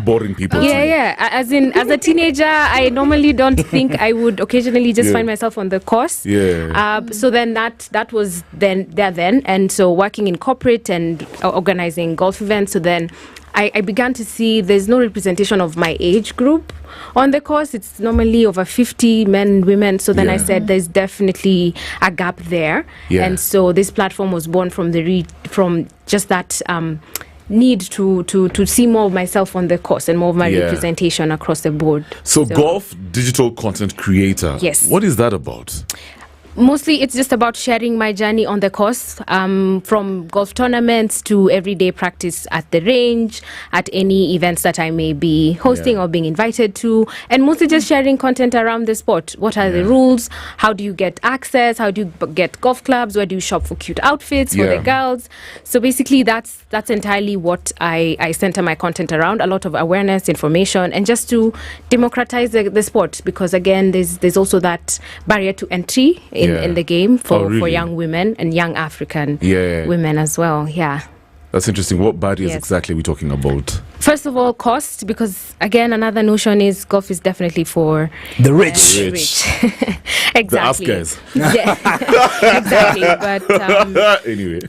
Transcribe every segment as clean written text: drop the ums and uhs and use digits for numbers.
boring people. Yeah. As a teenager, I normally don't think I would occasionally just find myself on the course. Yeah. So then that was then, and so working in corporate and organizing golf events. So then I began to see there's no representation of my age group on the course. It's normally over 50 men and women. So then I said there's definitely a gap there. Yeah. And so this platform was born from from just that need to see more of myself on the course and more of my representation across the board. So golf digital content creator. Yes. What is that about? Mostly it's just about sharing my journey on the course, from golf tournaments to everyday practice at the range, at any events that I may be hosting or being invited to, and mostly just sharing content around the sport. What are the rules? How do you get access? How do you get golf clubs? Where do you shop for cute outfits for the girls? So basically that's entirely what I center my content around. A lot of awareness, information, and just to democratize the sport, because again there's also that barrier to entry in the game for young women and young African women as well. Yeah. That's interesting. What barriers exactly are we talking about? First of all, cost, because again, another notion is golf is definitely for the rich. Exactly. The us guys. Yeah. Exactly. But anyway,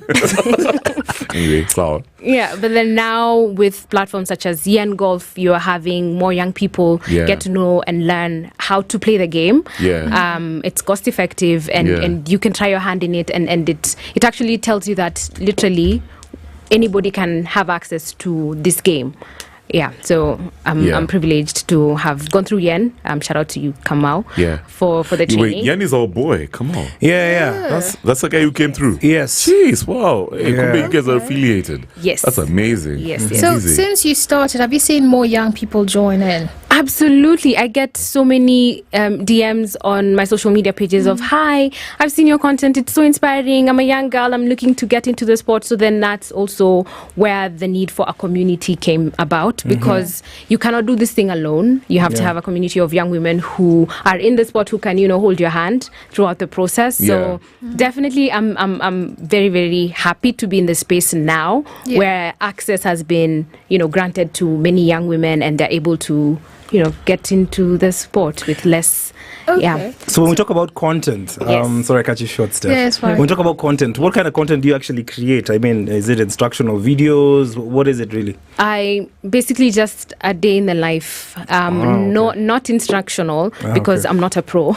flower. Yeah, but then now with platforms such as Yen Golf, you're having more young people get to know and learn how to play the game. Yeah. It's cost effective, and you can try your hand in it, and it actually tells you that literally anybody can have access to this game. Yeah, so I'm privileged to have gone through Yen. Shout out to you, Kamau, for the training. Wait, Yen is our boy. Come on. Yeah. That's the guy who came through. Yes. Jeez, wow. You guys are affiliated. Yes. That's amazing. Yes. So since you started, have you seen more young people join in? Absolutely. I get so many DMs on my social media pages of, hi, I've seen your content. It's so inspiring. I'm a young girl. I'm looking to get into the sport. So then that's also where the need for a community came about, because you cannot do this thing alone. You have to have a community of young women who are in the sport, who can, hold your hand throughout the process. So definitely I'm very, very happy to be in the space now where access has been, granted to many young women, and they're able to get into the sport with less. So when we talk about content, sorry I cut you short, Steph. Yeah, it's fine. When we talk about content, what kind of content do you actually create? I mean, is it instructional videos? What is it really? I basically just a day in the life. Not instructional, because I'm not a pro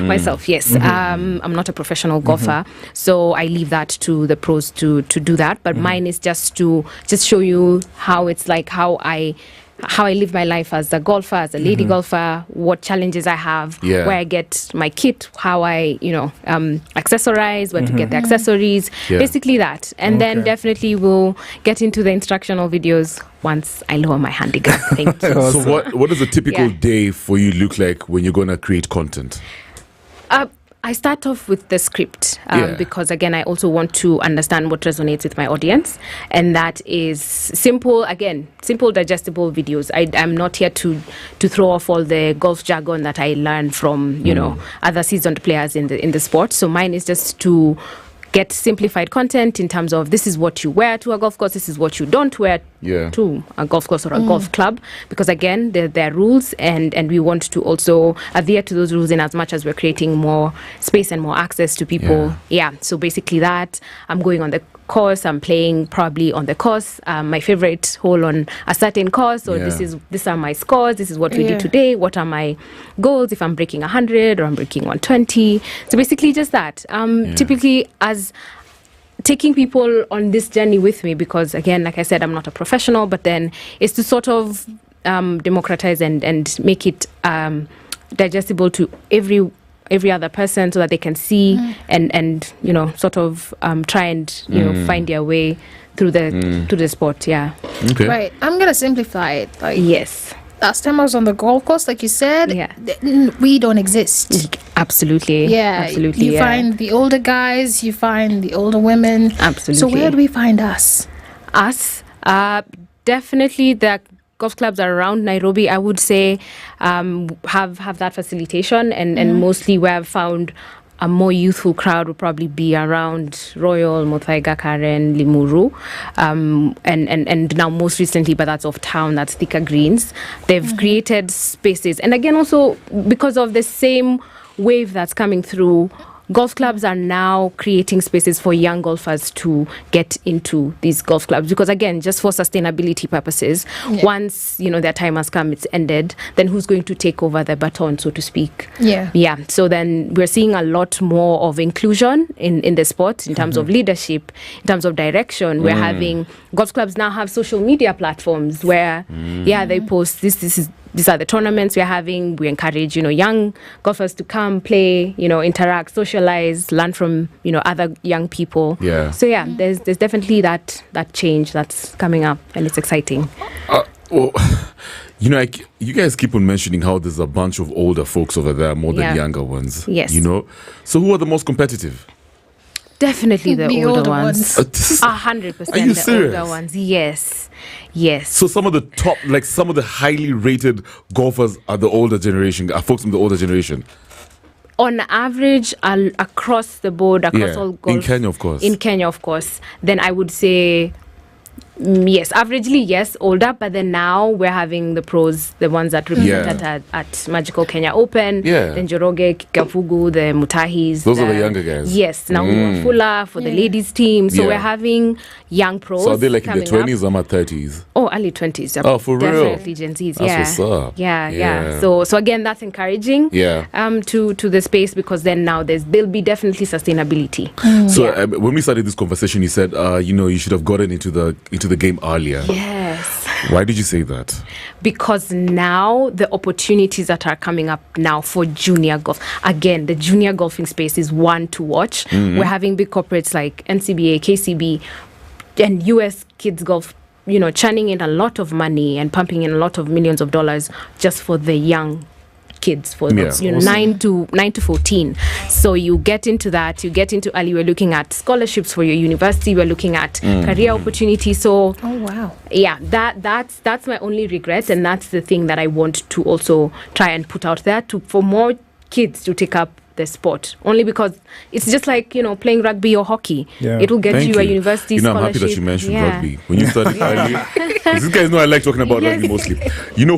myself. Yes, I'm not a professional golfer, so I leave that to the pros to do that. But mine is just to show you how it's like, how I live my life as a golfer, as a lady golfer, what challenges I have, where I get my kit, how I, accessorize, where to get the accessories, basically that. And then definitely we'll get into the instructional videos once I lower my hand again. Thank you. So what does a typical day for you look like when you're going to create content? I start off with the script because, again, I also want to understand what resonates with my audience. And that is simple, digestible videos. I'm not here to throw off all the golf jargon that I learned from, other seasoned players in the sport. So mine is just to get simplified content in terms of, this is what you wear to a golf course, this is what you don't wear to a golf course or a golf club, because again there are rules, and we want to also adhere to those rules in as much as we're creating more space and more access to people. So basically that, I'm going on the course, I'm playing probably on the course, my favorite hole on a certain course, or these are my scores, this is what we did today, what are my goals, if I'm breaking 100 or I'm breaking 120. So basically just that. Typically, as taking people on this journey with me, because again, like I said, I'm not a professional, but then it's to sort of democratize and make it digestible to every other person, so that they can see and sort of try and find their way through the sport. Right. I'm gonna simplify it. Yes. Last time I was on the golf course, like you said, we don't exist. Absolutely. Absolutely. You find the older guys, you find the older women. Absolutely. So where do we find us? Definitely the golf clubs are around Nairobi, I would say, have that facilitation, and mostly where I've found a more youthful crowd would probably be around Royal, Muthaiga, Karen, Limuru, and now most recently, but that's off town, that's Thika Greens. They've created spaces. And again, also because of the same wave that's coming through, golf clubs are now creating spaces for young golfers to get into these golf clubs because, again, just for sustainability purposes, once, their time has come, it's ended, then who's going to take over the baton, so to speak? Yeah. So then we're seeing a lot more of inclusion in the sport in terms of leadership, in terms of direction. We're having golf clubs now have social media platforms where, they post these are the tournaments we're having. We encourage, young golfers to come, play, interact, socialize, learn from, other young people. Yeah. So there's definitely that change that's coming up, and it's exciting. Well, you guys keep on mentioning how there's a bunch of older folks over there more than younger ones. Yes. So who are the most competitive? Definitely the older ones. 100%. Are you serious? Older ones. Yes. So some of the top, some of the highly rated golfers are the older generation, are folks from the older generation. On average, across the board, across all golf. In Kenya, of course. In Kenya, of course. Then I would say, yes, averagely, yes, older. But then now we're having the pros, the ones that represented at Magical Kenya Open. Yeah. Then Joroge, Kikafugu, the Mutahis. Those are the younger guys. Yes. Now Fuller for the ladies team. So we're having young pros. So are they in their 20s or 30s? Oh, early 20s. Oh, for real? Definitely Gen Zs. That's what's up. Yeah. So again, that's encouraging. To the space because then now there'll be definitely sustainability. So when we started this conversation, you said you should have gotten into the game earlier. Yes. Why did you say that? Because now the opportunities that are coming up now for junior golf, again, the junior golfing space is one to watch. We're having big corporates like NCBA, KCB, and US Kids Golf, churning in a lot of money and pumping in a lot of millions of dollars just for the young kids, for those, 9 to 14. So you get into that, early, we're looking at scholarships for your university, we're looking at career opportunities. So that's my only regret, and that's the thing that I want to also try and put out there for more kids to take up the sport, only because it's just like playing rugby or hockey. It will get you a university scholarship. I'm happy that you mentioned rugby when you started early. These guys know I like talking about rugby mostly.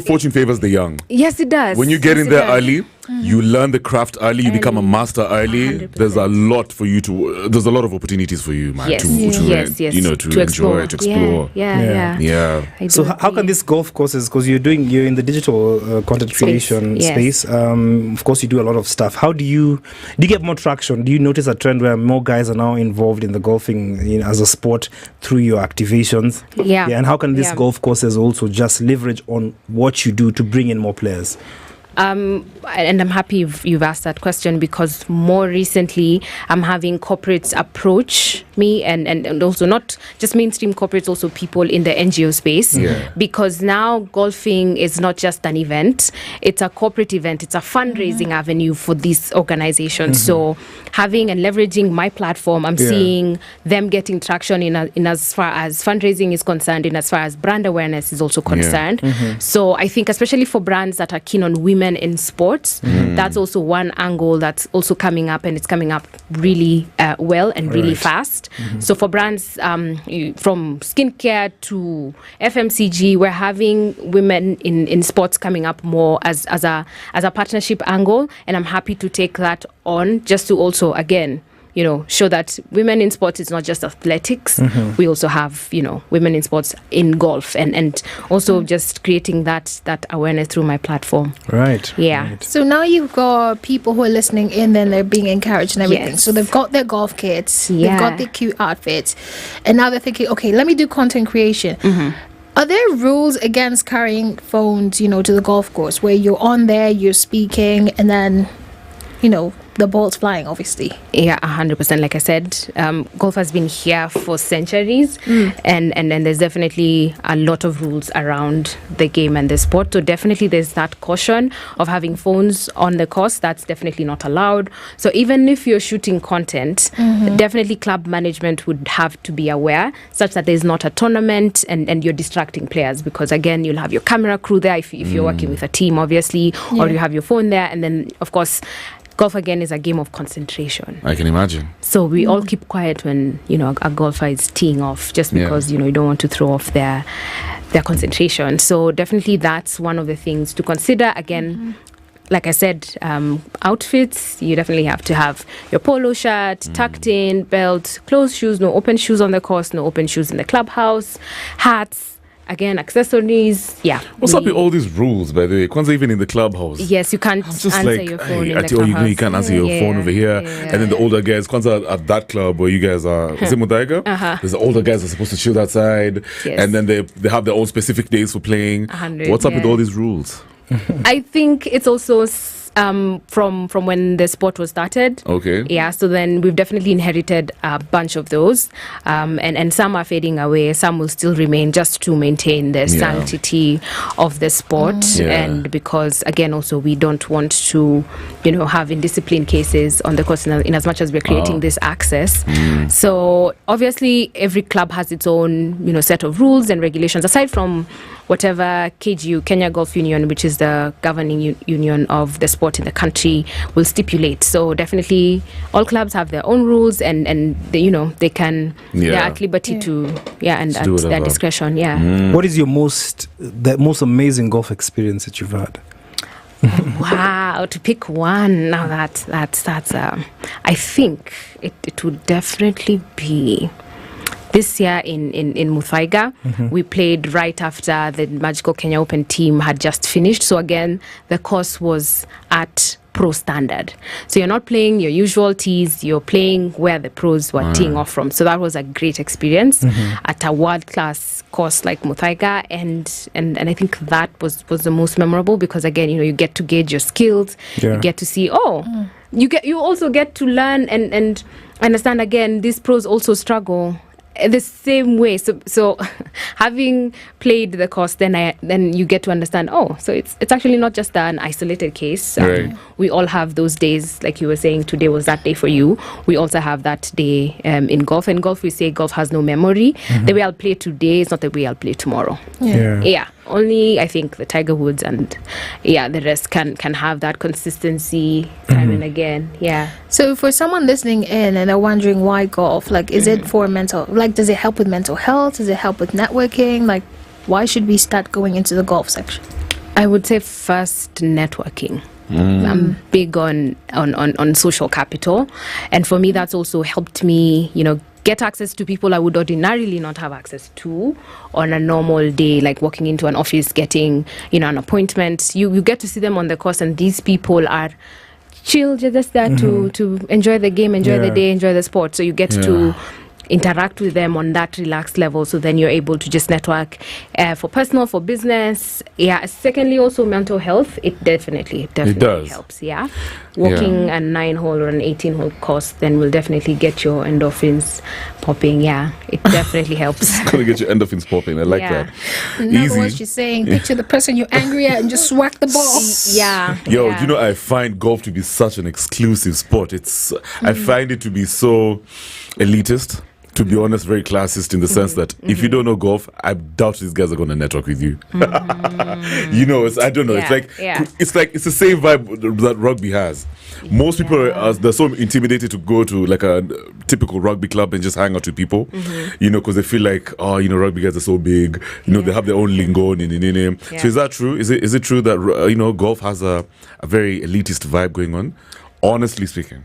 Fortune favors the young. Yes, it does. When you get in there early, you learn the craft early, you become a master early. 100%. There's a lot of opportunities for you, man, to enjoy, to explore. Yeah. So how can these golf courses, because you're in the digital content creation space, of course you do a lot of stuff. How do you get more traction? Do you notice a trend where more guys are now involved in the golfing as a sport through your activations? And how can these golf courses also just leverage on what you do to bring in more players? And I'm happy you've asked that question, because more recently I'm having corporates approach me, and also not just mainstream corporates, also people in the NGO space, because now golfing is not just an event, it's a corporate event, it's a fundraising avenue for these organizations. So having and leveraging my platform, I'm seeing them getting traction in as far as fundraising is concerned, in as far as brand awareness is also concerned. So I think especially for brands that are keen on women in sports, that's also one angle that's also coming up, and it's coming up really well and really fast. So for brands from skincare to FMCG, we're having women in sports coming up more as a partnership angle, and I'm happy to take that on, just to also again show that women in sports is not just athletics. We also have, women in sports in golf, and also just creating that awareness through my platform. Right. Yeah. Right. So now you've got people who are listening in, then they're being encouraged and everything. So they've got their golf kits, they've got their cute outfits, and now they're thinking, okay, let me do content creation. Are there rules against carrying phones, to the golf course, where you're on there, you're speaking, and then, the ball's flying, obviously? Yeah, 100%. Like I said, golf has been here for centuries, and there's definitely a lot of rules around the game and the sport. So definitely there's that caution of having phones on the course. That's definitely not allowed. So even if you're shooting content, definitely club management would have to be aware, such that there's not a tournament and you're distracting players, because again, you'll have your camera crew there if you're working with a team, obviously, or you have your phone there, and then of course golf again is a game of concentration. I can imagine. So we all keep quiet when, a golfer is teeing off, just because, you don't want to throw off their concentration. So definitely that's one of the things to consider. Again, like I said, outfits, you definitely have to have your polo shirt, tucked in, belt, closed shoes, no open shoes on the course, no open shoes in the clubhouse, hats, again, accessories. Yeah. What's up with all these rules, by the way? Kwanzaa, even in the clubhouse. Yes, you can't answer your phone in the clubhouse. You can't answer your phone over here. And then the older guys, Kwanzaa, at that club where you guys are, is it Mudaiga? There's the older guys that are supposed to chill outside. Yes. And then they have their own specific days for playing. What's up with all these rules? I think it's also from when the sport was started. Okay. Yeah, so then we've definitely inherited a bunch of those. And some are fading away. Some will still remain just to maintain the sanctity of the sport. And because, again, also we don't want to, have indisciplined cases on the course in as much as we're creating this access. So obviously every club has its own, set of rules and regulations, aside from whatever KGU, Kenya Golf Union, which is the governing union of the sport in the country, will stipulate. So definitely all clubs have their own rules and they can, they're at liberty to, and at their discretion, What is your most amazing golf experience that you've had? Wow, to pick one. Now that's I think it would definitely be this year in Muthaiga. We played right after the Magical Kenya Open team had just finished. So again, the course was at pro standard. So you're not playing your usual tees, you're playing where the pros were teeing off from. So that was a great experience at a world-class course like Muthaiga. And I think that was the most memorable because, again, you get to gauge your skills. You get to see, you also get to learn and understand, again, these pros also struggle the same way. So having played the course, then you get to understand, so it's actually not just an isolated case. We all have those days, like you were saying, today was that day for you. We also have that day in golf. And golf, we say golf has no memory. The way I'll play today is not the way I'll play tomorrow. Only I think the Tiger Woods and the rest can have that consistency time and again. So for someone listening in and they're wondering why golf, like, is it for mental, like, does it help with mental health? Does it help with networking? Like, why should we start going into the golf section? I would say first, networking. I'm big on social capital, and for me that's also helped me get access to people I would ordinarily not have access to on a normal day, like walking into an office, getting an appointment. You get to see them on the course, and these people are chill, just there to enjoy the game, enjoy the day, enjoy the sport. So you get to interact with them on that relaxed level, so then you're able to just network for personal, for business. Secondly, also mental health, it definitely helps. Walking a 9-hole or an 18-hole course then will definitely get your endorphins popping. It definitely helps. It's gonna get your endorphins popping. I like that. In other words, she's saying, picture the person you're angry at and just whack the ball. I find golf to be such an exclusive sport. I find it to be so elitist, to be honest, very classist in the sense that if you don't know golf, I doubt these guys are going to network with you. I don't know. It's the same vibe that rugby has. Most people they're so intimidated to go to like a typical rugby club and just hang out with people, because they feel like, rugby guys are so big. They have their own lingo. So is that true? Is it true that golf has a very elitist vibe going on? Honestly speaking.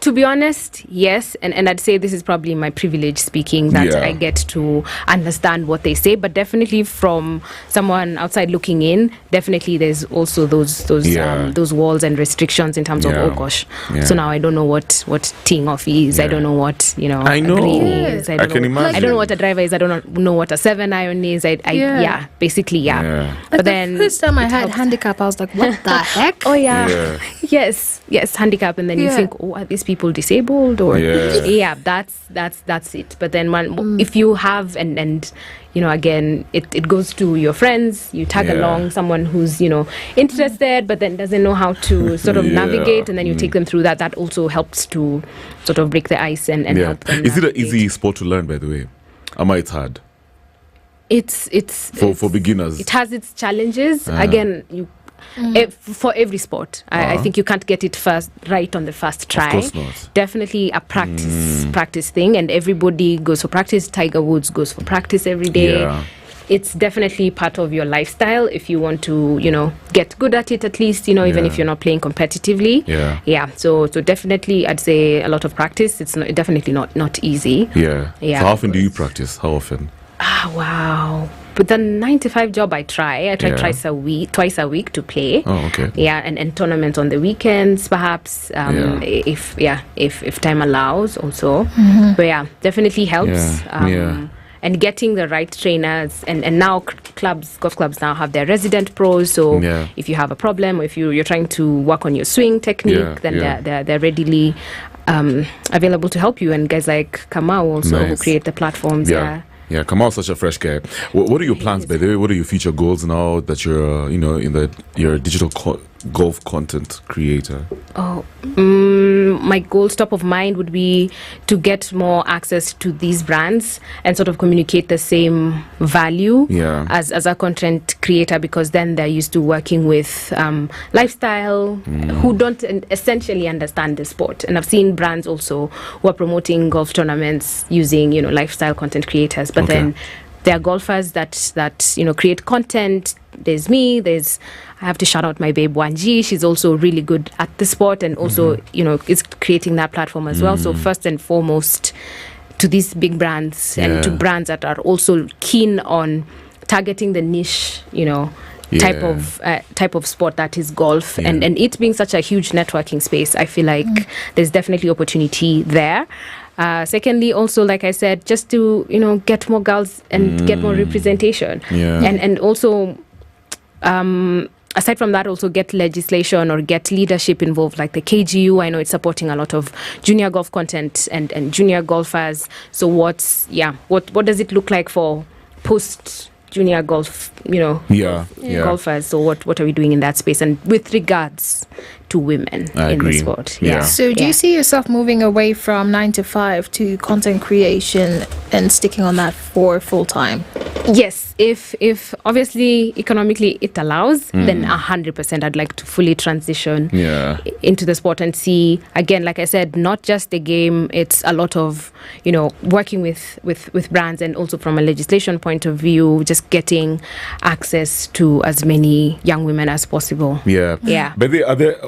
To be honest, yes, and I'd say this is probably my privilege speaking, that I get to understand what they say, but definitely from someone outside looking in, definitely there's also those walls and restrictions in terms of, oh gosh, so now I don't know what teeing off is, I don't know what I know. A green is, I don't know what a driver is, I don't know what a 7-iron is, basically. But then the first time I had handicap, I was like, what the heck? Yes, handicap, and then you think, are these people disabled or that's it. But then if you have and again it goes to your friends, you tag along someone who's interested but then doesn't know how to sort of navigate, and then you take them through that also helps to sort of break the ice and help them Is it an easy sport to learn, by the way? It's hard? It's for beginners. It has its challenges. Again, for every sport. I think you can't get it right on the first try. Of course not. Definitely a practice thing, and everybody goes for practice. Tiger Woods goes for practice every day. Yeah. It's definitely part of your lifestyle if you want to, get good at it at least, even if you're not playing competitively. Yeah. So definitely I'd say a lot of practice. It's definitely not easy. Yeah. Yeah. So how often do you practice? How often? Wow. But the 9 to 5 job I try twice a week to play. Oh, okay. Yeah, and tournaments on the weekends perhaps, if time allows also. But yeah, definitely helps. And getting the right trainers, and now golf clubs now have their resident pros. So if you have a problem, or if you're trying to work on your swing technique, then they're readily available to help you. And guys like Kamau also who create the platforms. Yeah, Kamal's such a fresh guy. What are your plans, by the way? What are your future goals now that you're, you're a digital golf content creator? My goals top of mind would be to get more access to these brands and sort of communicate the same value as a content creator, because then they're used to working with lifestyle who don't essentially understand the sport. And I've seen brands also who are promoting golf tournaments using lifestyle content creators, but then there are golfers that create content. There's me. I have to shout out my babe Wanji. She's also really good at the sport, and also is creating that platform as well. So first and foremost, to these big brands and to brands that are also keen on targeting the niche, type of sport that is golf, and it being such a huge networking space, I feel like there's definitely opportunity there. Secondly, also, like I said, just to get more girls and get more representation, and also aside from that, also get legislation or get leadership involved, like the KGU. I know it's supporting a lot of junior golf content and junior golfers. So what does it look like for post junior golf, golfers? So what are we doing in that space, and with regards to women in the sport? So do you see yourself moving away from 9 to 5 to content creation and sticking on that for full time? Yes, if obviously economically it allows, then 100% I'd like to fully transition into the sport and see, again, like I said, not just the game, it's a lot of working with brands, and also from a legislation point of view, just getting access to as many young women as possible. But are there,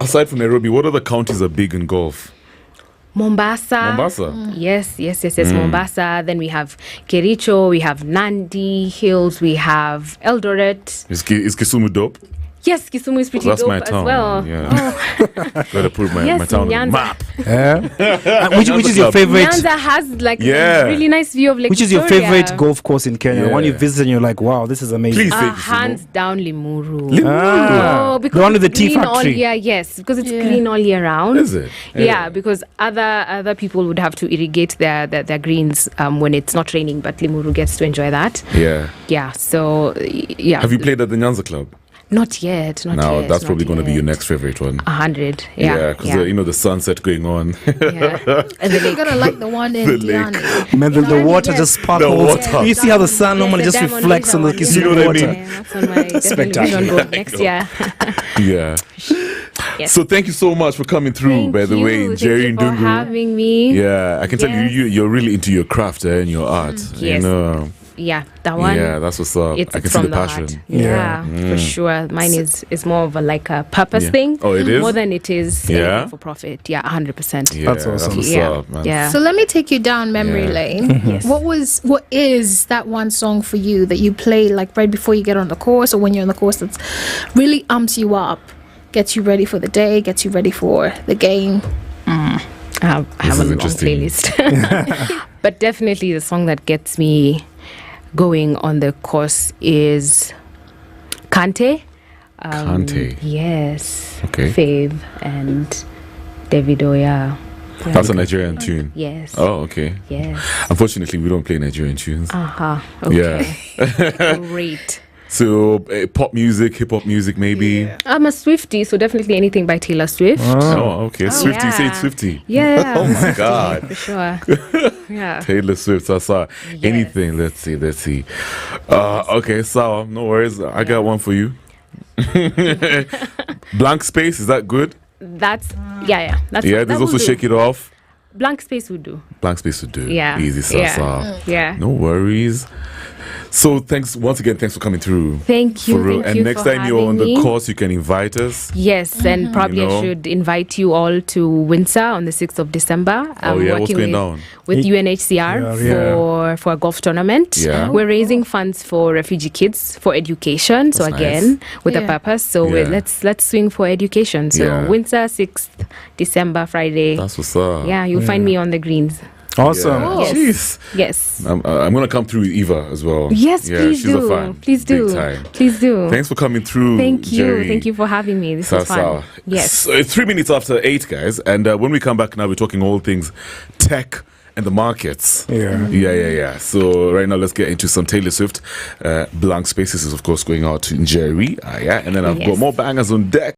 aside from Nairobi, what other counties are big in golf? Mombasa. Yes. Mombasa. Then we have Kericho, we have Nandi Hills, we have Eldoret. Is Kisumu dope? Yes, Kisumu is pretty dope my town, as well. Gotta put my town on the map. Which is your favorite? Nyanza has really nice view of Lake Which is your favorite golf course in Kenya? When you visit and you're like, wow, this is amazing. Please say hands down Limuru. Because the one with the tea factory. Yes, because it's green all year round. Is it? Yeah, because other people would have to irrigate their greens when it's not raining, but Limuru gets to enjoy that. Yeah. So Have you played at the Nyanza Club? Not yet. That's probably going to be your next favorite one. 100. Because the sunset going on. And you're gonna like the one in Diani. Man, the water just sparkles. You see how the sun normally just reflects on the Kisumu water. That's on my spectacular next year. Yes. So thank you so much for coming through. By the way, Njeri and Ndung'u, for having me. Yeah, I can tell you're really into your craft and your art. Yes. Yeah, that one. Yeah, that's what's up. I can see the passion. For sure. Mine is more of a purpose thing. Oh, it is? More than it is for profit. Yeah, 100%. Yeah, that's awesome. That's what's up, man. Yeah. So let me take you down memory lane. Yes. What is that one song for you that you play like right before you get on the course, or when you're on the course, that's really umps you up, gets you ready for the day, gets you ready for the game? I have a long playlist. But definitely the song that gets me going on the course is Kante. Kante. Yes. Okay. Fave and Davido, yeah. That's a Nigerian tune. Yes. Oh, okay. Yes. Unfortunately, we don't play Nigerian tunes. Okay. Yeah. Great. So pop music, hip hop music, maybe. Yeah. I'm a Swiftie, so definitely anything by Taylor Swift. Oh, okay. Swiftie, yeah. say it's Swiftie. Yeah. Oh my God. For sure. Yeah. Taylor Swift, I saw anything. Let's see. Okay, so no worries. I got one for you. Blank Space, is that good? That's yeah. That's Yeah, there's also Shake It Off. Blank Space would do. Blank Space would do. Yeah. Easy salsa. Yeah. No worries. So thanks once again. Thanks for coming through. Thank you. For real. Thank And you next for time you're on having the me. course, you can invite us. Yes, and probably You know. I should invite you all to Windsor on the 6th of December. Oh yeah, what's going with, down? with UNHCR for a golf tournament. Yeah. We're raising funds for refugee kids for education. So That's again, nice. with a Yeah. purpose. So Yeah. let's swing for education. So Yeah. Windsor 6th December Friday. That's what's up. Yeah, you'll find me on the greens. Awesome. Yeah. Yes. Jeez. Yes. I'm gonna come through with Eva as well. Yes, Yeah, please she's do. a fan. Please do. Big time. Please do. Thanks for coming through. Thank you. Njeri. Thank you for having me. This was fun. Sawa. Yes. So it's 3 minutes after 8, guys. And when we come back now, we're talking all things tech and the markets. Yeah. So right now, let's get into some Taylor Swift. Blank Spaces is, of course, going out to Njeri. And then I've got more bangers on deck.